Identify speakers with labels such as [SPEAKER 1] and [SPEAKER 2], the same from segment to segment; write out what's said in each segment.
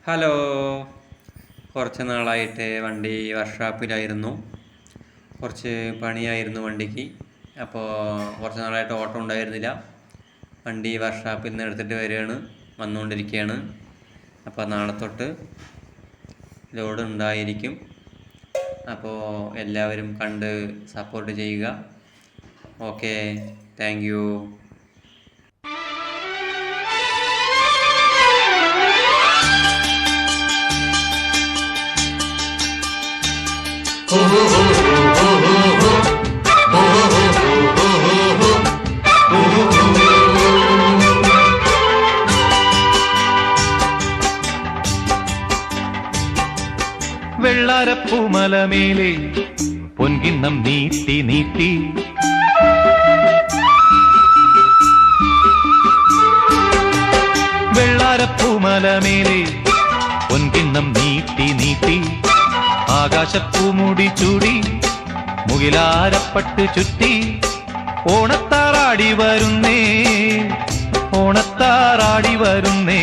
[SPEAKER 1] Hello. കുറച്ച് നാളായിട്ട് വണ്ടി വർക്ക്ഷോപ്പിലായിരുന്നു. കുറച്ച് പണിയായിരുന്നു വണ്ടിക്ക്. അപ്പോൾ കുറച്ച് നാളായിട്ട് ഓട്ടം ഉണ്ടായിരുന്നില്ല. വണ്ടി വർക്ക്ഷോപ്പിൽ നിന്ന് എടുത്തിട്ട് വന്നുകൊണ്ടിരിക്കുകയാണ്. അപ്പോൾ നാളെ തൊട്ട് ലോഡ് ഉണ്ടായിരിക്കും. അപ്പോൾ എല്ലാവരും കണ്ട് സപ്പോർട്ട് ചെയ്യുക. Okay, thank you.
[SPEAKER 2] വെള്ളാരപ്പൂമലമേലെ പൊൻകിണ്ണം നീട്ടി നീട്ടി വെള്ളാരപ്പൂമലമേലെ പൊൻകിണ്ണം നീട്ടി നീട്ടി ആകാശപ്പൂമുടി ചൂടി മുകിലാരപ്പട്ട് ചുറ്റി ഓണത്താറാടി വരുന്നേ, ഓണത്താറാടി വരുന്നേ.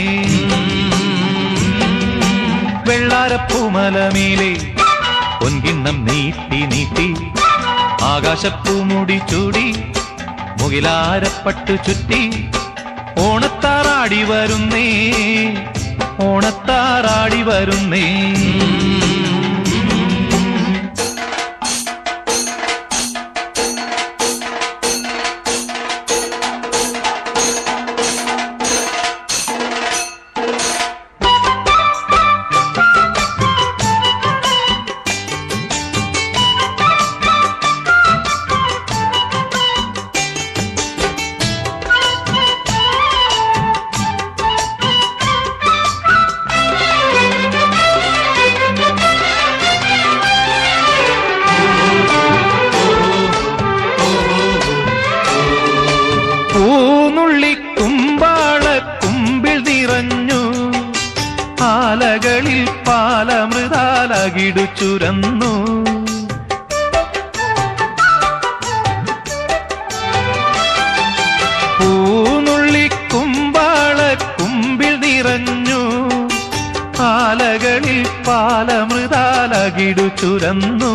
[SPEAKER 2] വെള്ളാരപ്പൂമലമേലെ പൊൻകിണ്ണം നീട്ടി നീട്ടി ആകാശപ്പൂമുടി ചൂടി മുകിലാരപ്പട്ട് ചുറ്റി ഓണത്താറാടി വരുന്നേ, ഓണത്താറാടി വരുന്നേ. കുമ്പാളക്കുമ്പിൽ നിറഞ്ഞു ആലകളിൽ പാലമൃതാലകിടു ചുരന്നു. പൂനുള്ളിക്കുമ്പാളക്കുമ്പിൽ നിറഞ്ഞു ആലകളിൽ പാലമൃതാലകിടു ചുരന്നു.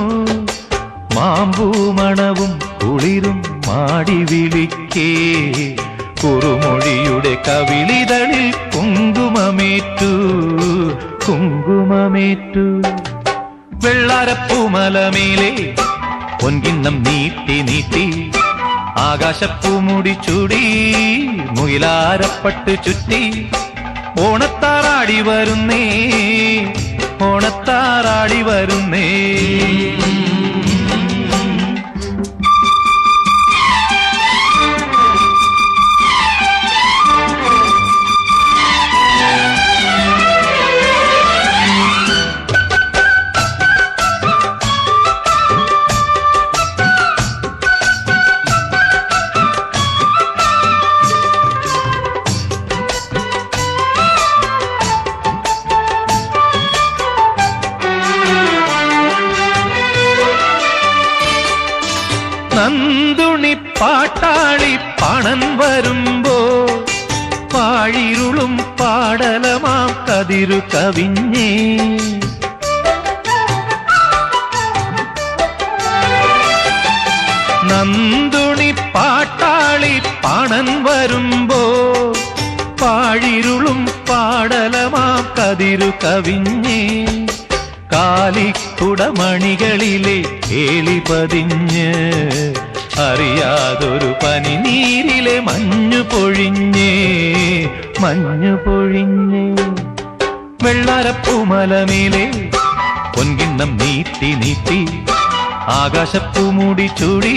[SPEAKER 2] മാമ്പൂമണവും കുളിരും മാടി വിളിക്കേ കുറുമൊഴിയുടെ കവിളിതളിൽ കുങ്കുമമേറ്റു, കുങ്കുമമേറ്റു. വെള്ളാരപ്പൂമലമേലെ പൊൻകിണ്ണം നീട്ടി നീട്ടി ആകാശപ്പൂമുടി ചൂടി മുകിലാരപ്പട്ട് ചുറ്റി ഓണത്താറാടി വരുന്നേ, ഓണത്താറാടി വരുന്നേ. നന്ദുണി പാട്ടാളി പണൻ വരുമ്പോ പാഴിരുളും പാടലമാം കതിരു കവിഞ്ഞേ. നന്ദുണി പാട്ടാളി പണൻ വരുമ്പോ പാഴിരുളും പാടലമാം കതിരു കവിഞ്ഞേ. കാലിക്കുടമണികളിലെ കേളി പതിഞ്ഞ് അറിയാതൊരു പനിനീരിലെ മഞ്ഞു പൊഴിഞ്ഞേ, മഞ്ഞു പൊഴിഞ്ഞേ. വെള്ളാരപ്പൂമലമേലെ പൊൻകിണ്ണം നീട്ടി നീട്ടി ആകാശപ്പൂമുടി ചൂടി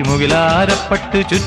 [SPEAKER 2] മുകിലാരപ്പട്ട് ചുറ്റി